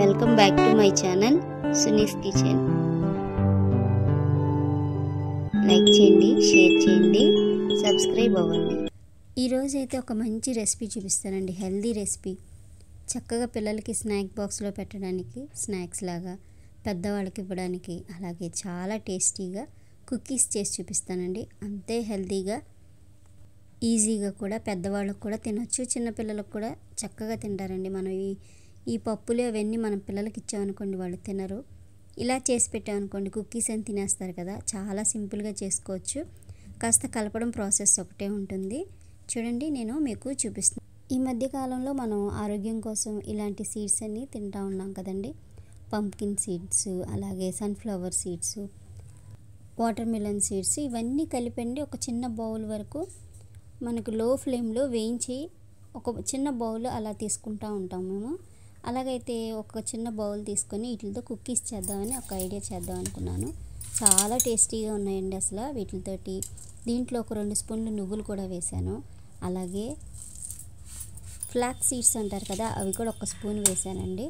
Welcome back to my channel Suni's kitchen. Like చేయండి, share చేయండి, subscribe అవ్వండి. ఈరోజు అయితే ఒక మంచి రెసిపీ చూపిస్తానండి. Healthy recipe. చక్కగా పిల్లలకి స్నాక్ బాక్స్లో పెట్టడానికి, స్నాక్స్ లాగా పెద్దవాళ్ళకి ఇవ్వడానికి, అలాగే చాలా టేస్టీగా కుకీస్ చేసి చూపిస్తానండి. అంతే హెల్దీగా, ఈజీగా కూడా పెద్దవాళ్ళకు కూడా తినొచ్చు, చిన్నపిల్లలకు కూడా చక్కగా తింటారండి. మనం ఈ పప్పులు అవన్నీ మనం పిల్లలకి ఇచ్చామనుకోండి వాళ్ళు తినరు. ఇలా చేసి పెట్టామనుకోండి కుకీస్ అని తినేస్తారు కదా. చాలా సింపుల్గా చేసుకోవచ్చు. కాస్త కలపడం ప్రాసెస్ ఒకటే ఉంటుంది. చూడండి, నేను మీకు చూపిస్తాను. ఈ మధ్యకాలంలో మనం ఆరోగ్యం కోసం ఇలాంటి సీడ్స్ అన్నీ తింటూ ఉన్నాం కదండి. పంప్కిన్ సీడ్స్, అలాగే sunflower seeds, water melon seeds, ఇవన్నీ కలిపండి ఒక చిన్న బౌల్ వరకు మనకు లో ఫ్లేమ్లో వేయించి ఒక చిన్న బౌల్ అలా తీసుకుంటూ ఉంటాం మేము. అలాగైతే ఒక చిన్న బౌల్ తీసుకొని వీటితో కుకీస్ చేద్దామని ఒక ఐడియా చేద్దాం అనుకున్నాను. చాలా టేస్టీగా ఉన్నాయండి అసలు వీటితోటి. దీంట్లో ఒక 2 స్పూన్లు నువ్వులు కూడా వేశాను. అలాగే ఫ్లాక్స్ సీడ్స్ అంటారు కదా, అవి కూడా 1 స్పూన్ వేశానండి.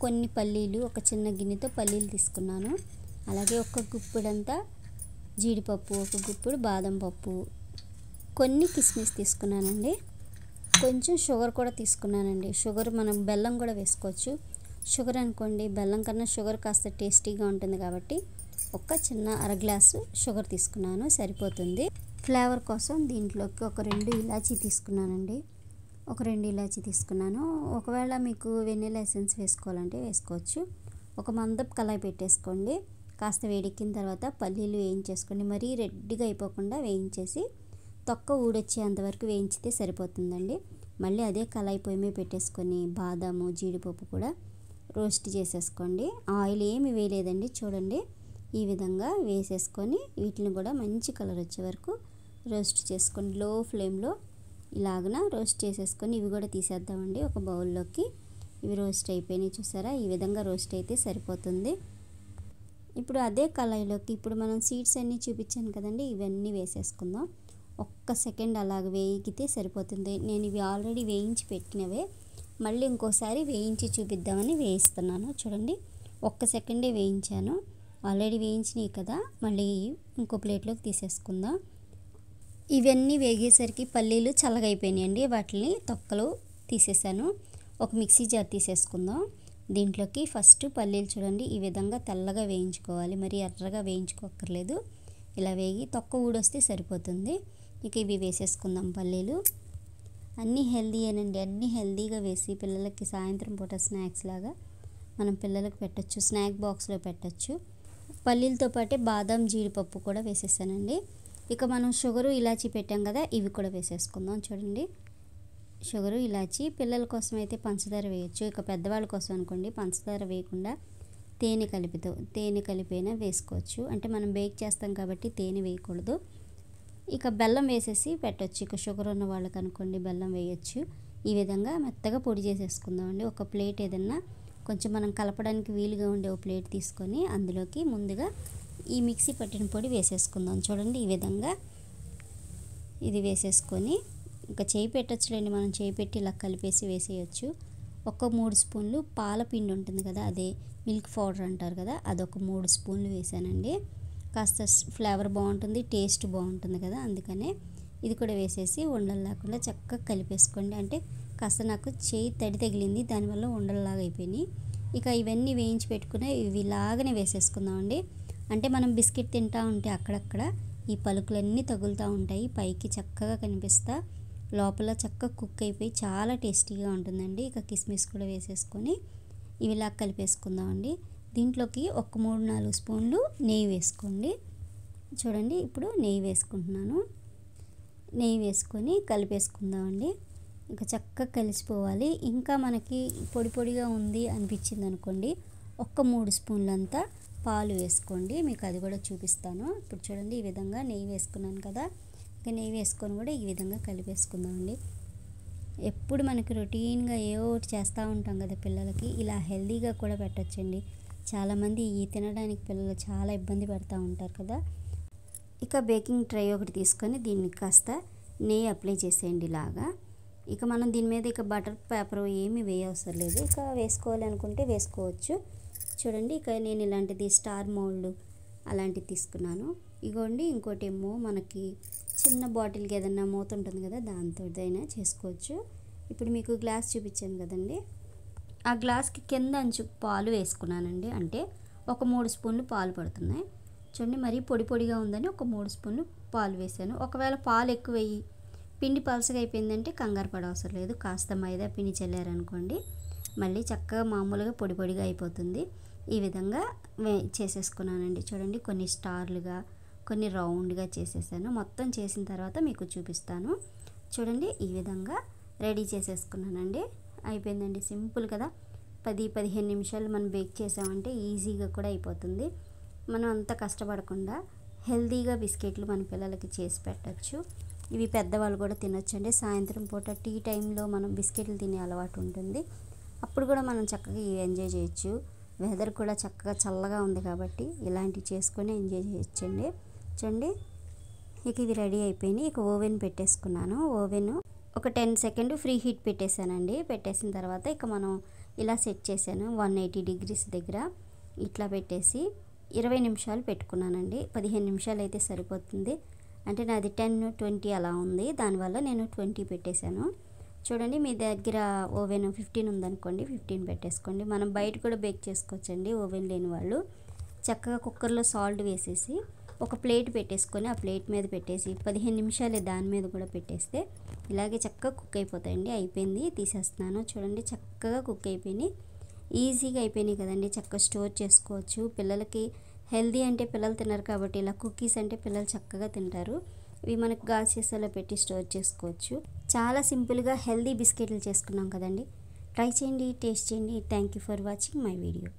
కొన్ని పల్లీలు, ఒక చిన్న గిన్నెతో పల్లీలు తీసుకున్నాను. అలాగే ఒక గుప్పెడంతా జీడిపప్పు, ఒక గుప్పెడు బాదం పప్పు, కొన్ని కిస్మిస్ తీసుకున్నానండి. కొంచెం షుగర్ కూడా తీసుకున్నానండి. షుగర్ మనం బెల్లం కూడా వేసుకోవచ్చు. షుగర్ అనుకోండి, బెల్లం కన్నా షుగర్ కాస్త టేస్టీగా ఉంటుంది కాబట్టి ఒక చిన్న అర గ్లాసు షుగర్ తీసుకున్నాను, సరిపోతుంది. ఫ్లేవర్ కోసం దీంట్లోకి ఒక 2 ఇలాచీ తీసుకున్నానండి. ఒక 2 ఇలాచీ తీసుకున్నాను. ఒకవేళ మీకు వెనిలా ఎసెన్స్ వేసుకోవాలంటే వేసుకోవచ్చు. ఒక మందపు కళాయి పెట్టేసుకోండి. కాస్త వేడెక్కిన తర్వాత పల్లీలు వేయించేసుకోండి. మరీ రెడ్గా అయిపోకుండా వేయించేసి తొక్క ఊడొచ్చేంతవరకు వేయించితే సరిపోతుందండి. మళ్ళీ అదే కళాయి పొయ్యి మీద పెట్టేసుకొని బాదాము, జీడిపప్పు కూడా రోస్ట్ చేసేసుకోండి. ఆయిల్ ఏమి వేయలేదండి. చూడండి, ఈ విధంగా వేసేసుకొని వీటిని కూడా మంచి కలర్ వచ్చే వరకు రోస్ట్ చేసుకోండి. లో ఫ్లేమ్లో ఇలాగన రోస్ట్ చేసేసుకొని ఇవి కూడా తీసేద్దామండి ఒక బౌల్లోకి. ఇవి రోస్ట్ అయిపోయినాయి చూసారా, ఈ విధంగా రోస్ట్ అయితే సరిపోతుంది. ఇప్పుడు అదే కళాయిలోకి ఇప్పుడు మనం సీడ్స్ అన్నీ చూపించాను కదండి, ఇవన్నీ వేసేసుకుందాం. 1 సెకండ్ అలాగ వేగితే సరిపోతుంది. నేను ఇవి ఆల్రెడీ వేయించి పెట్టినవే, మళ్ళీ ఇంకోసారి వేయించి చూపిద్దామని వేయిస్తున్నాను. చూడండి, 1 సెకండే వేయించాను. ఆల్రెడీ వేయించినాయి కదా, మళ్ళీ ఇంకో ప్లేట్లోకి తీసేసుకుందాం. ఇవన్నీ వేగేసరికి పల్లీలు చల్లగా అయిపోయినాయండి. వాటిని తొక్కలు తీసేసాను. ఒక మిక్సీ జార్ తీసేసుకుందాం. దీంట్లోకి ఫస్ట్ పల్లీలు చూడండి ఈ విధంగా తెల్లగా వేయించుకోవాలి, మరి ఎర్రగా వేయించుకోక్కర్లేదు. ఇలా వేగి తొక్క ఊడొస్తే సరిపోతుంది. ఇక ఇవి వేసేసుకుందాం. పల్లీలు అన్నీ హెల్దీయేనండి. అన్నీ హెల్దీగా వేసి పిల్లలకి సాయంత్రం పూట స్నాక్స్ లాగా మనం పిల్లలకి పెట్టచ్చు, స్నాక్ బాక్స్లో పెట్టచ్చు. పల్లీలతో పాటే బాదం, జీడిపప్పు కూడా వేసేసానండి. ఇక మనం షుగరు, ఇలాచీ పెట్టాం కదా, ఇవి కూడా వేసేసుకుందాం. చూడండి, షుగరు, ఇలాచీ. పిల్లల కోసం అయితే పంచదార వేయచ్చు. ఇక పెద్దవాళ్ళ కోసం అనుకోండి పంచదార వేయకుండా తేనె కలిపైనా వేసుకోవచ్చు. అంటే మనం బేక్ చేస్తాం కాబట్టి తేనె వేయకూడదు. ఇక బెల్లం వేసేసి పెట్టచ్చు. ఇక షుగర్ ఉన్న వాళ్ళకి అనుకోండి బెల్లం వేయచ్చు. ఈ విధంగా మెత్తగా పొడి చేసేసుకుందామండి. ఒక ప్లేట్ ఏదన్నా కొంచెం మనం కలపడానికి వీలుగా ఉండే ఒక ప్లేట్ తీసుకొని అందులోకి ముందుగా ఈ మిక్సీ పట్టిన పొడి వేసేసుకుందాం. చూడండి, ఈ విధంగా ఇది వేసేసుకొని ఇంకా చేయి పెట్టచ్చులేండి, మనం చేయి పెట్టి ఇలా కలిపేసి వేసేయచ్చు. ఒక 3 స్పూన్లు పాలపిండి ఉంటుంది కదా, అదే మిల్క్ పౌడర్ అంటారు కదా, అదొక 3 స్పూన్లు వేసానండి. కాస్త ఫ్లేవర్ బాగుంటుంది, టేస్ట్ బాగుంటుంది కదా, అందుకనే ఇది కూడా వేసేసి ఉండలు లేకుండా చక్కగా కలిపేసుకోండి. అంటే కాస్త నాకు చేయి తడి తగిలింది, దానివల్ల ఉండల్లాగా అయిపోయినాయి. ఇక ఇవన్నీ వేయించి పెట్టుకుని ఇవి ఇలాగనే వేసేసుకుందామండి. అంటే మనం బిస్కెట్ తింటూ ఉంటే అక్కడక్కడ ఈ పలుకులన్నీ తగులుతూ ఉంటాయి, పైకి చక్కగా కనిపిస్తా, లోపల చక్కగా కుక్ అయిపోయి చాలా టేస్టీగా ఉంటుందండి. ఇక కిస్మిస్ కూడా వేసేసుకొని ఇవి ఇలా కలిపేసుకుందామండి. దీంట్లోకి ఒక 3-4 స్పూన్లు నెయ్యి వేసుకోండి. చూడండి, ఇప్పుడు నెయ్యి వేసుకుంటున్నాను. నెయ్యి వేసుకొని కలిపేసుకుందామండి. ఇంకా చక్కగా కలిసిపోవాలి. ఇంకా మనకి పొడి పొడిగా ఉంది అనిపించింది అనుకోండి, ఒక 3 స్పూన్లంతా పాలు వేసుకోండి. మీకు అది కూడా చూపిస్తాను. ఇప్పుడు చూడండి, ఈ విధంగా నెయ్యి వేసుకున్నాను కదా, ఇంకా నెయ్యి వేసుకొని కూడా ఈ విధంగా కలిపేసుకుందామండి. ఎప్పుడు మనకి రొటీన్గా ఏవో ఒకటి చేస్తూ ఉంటాం కదా పిల్లలకి, ఇలా హెల్దీగా కూడా పెట్టచ్చండి. చాలామంది ఈ తినడానికి పిల్లలు చాలా ఇబ్బంది పడుతూ ఉంటారు కదా. ఇక బేకింగ్ ట్రే ఒకటి తీసుకొని దీనికి కాస్త నెయ్యి అప్లై చేసేయండి. ఇలాగా ఇక మనం దీని మీద ఇక బటర్ పేపర్ ఏమీ వేయవసరం లేదు. ఇక వేసుకోవాలి అనుకుంటే వేసుకోవచ్చు. చూడండి ఇక నేను ఇలాంటిది స్టార్ మోల్డ్ అలాంటివి తీసుకున్నాను. ఇగోండి ఇంకోటి ఏమో మనకి చిన్న బాటిల్కి ఏదన్నా మూత ఉంటుంది కదా, దాంతోదైనా చేసుకోవచ్చు. ఇప్పుడు మీకు గ్లాస్ చూపించాను కదండి, ఆ గ్లాస్కి కింద అంచు పాలు వేసుకున్నానండి. అంటే ఒక 3 స్పూన్లు పాలు పడుతున్నాయి. చూడండి మరీ పొడి పొడిగా ఉందని ఒక 3 స్పూన్లు పాలు వేసాను. ఒకవేళ పాలు ఎక్కువ వేయి పిండి పలసగా అయిపోయిందంటే కంగారు పడవసరం లేదు. కాస్త మైదా పిండి చల్లారనుకోండి మళ్ళీ చక్కగా మామూలుగా పొడి పొడిగా అయిపోతుంది. ఈ విధంగా చేసేసుకున్నానండి. చూడండి కొన్ని స్టార్లుగా కొన్ని రౌండ్గా చేసేసాను. మొత్తం చేసిన తర్వాత మీకు చూపిస్తాను. చూడండి ఈ విధంగా రెడీ చేసేసుకున్నానండి. అయిపోయిందండి. సింపుల్ కదా, 10-15 నిమిషాలు మనం బేక్ చేసామంటే ఈజీగా కూడా అయిపోతుంది. మనం అంత కష్టపడకుండా హెల్తీగా బిస్కెట్లు మన పిల్లలకి చేసి పెట్టచ్చు. ఇవి పెద్దవాళ్ళు కూడా తినొచ్చండి. సాయంత్రం పూట టీ టైంలో మనం బిస్కెట్లు తినే అలవాటు ఉంటుంది, అప్పుడు కూడా మనం చక్కగా ఎంజాయ్ చేయొచ్చు. వెదర్ కూడా చక్కగా చల్లగా ఉంది కాబట్టి ఇలాంటివి చేసుకొని ఎంజాయ్ చేయొచ్చండి. చూడండి ఇక ఇవి రెడీ అయిపోయినాయి. ఇక ఓవెన్ పెట్టేసుకున్నాను. ఓవెన్ ఒక 10 సెకండ్ ఫ్రీ హీట్ పెట్టేశానండి. పెట్టేసిన తర్వాత ఇక మనం ఇలా సెట్ చేశాను 180 డిగ్రీస్ దగ్గర ఇట్లా పెట్టేసి 20 నిమిషాలు పెట్టుకున్నానండి. 15 నిమిషాలు అయితే సరిపోతుంది. అంటే నాది 10-20 అలా ఉంది, దానివల్ల నేను 20 పెట్టేశాను. చూడండి మీ దగ్గర ఓవెన్ 15 ఉందనుకోండి 15 పెట్టేసుకోండి. మనం బయట కూడా బేక్ చేసుకోవచ్చండి ఓవెన్ లేని వాళ్ళు. చక్కగా కుక్కర్లో సాల్ట్ వేసేసి ఒక ప్లేట్ పెట్టేసుకొని ఆ ప్లేట్ మీద పెట్టేసి 15 నిమిషాలే దాని మీద కూడా పెట్టేస్తే ఇలాగే చక్కగా కుక్ అయిపోతాయండి. అయిపోయింది, తీసేస్తున్నాను. చూడండి చక్కగా కుక్ అయిపోయినాయి, ఈజీగా అయిపోయినాయి కదండి. చక్కగా స్టోర్ చేసుకోవచ్చు. పిల్లలకి హెల్దీ అంటే పిల్లలు తినరు కాబట్టి ఇలా కుకీస్ అంటే పిల్లలు చక్కగా తింటారు. ఇవి మనకు గాజు సీసాలో పెట్టి స్టోర్ చేసుకోవచ్చు. చాలా సింపుల్గా హెల్దీ బిస్కెట్లు చేసుకున్నాం కదండి. ట్రై చేయండి, టేస్ట్ చేయండి. Thank you for watching my video.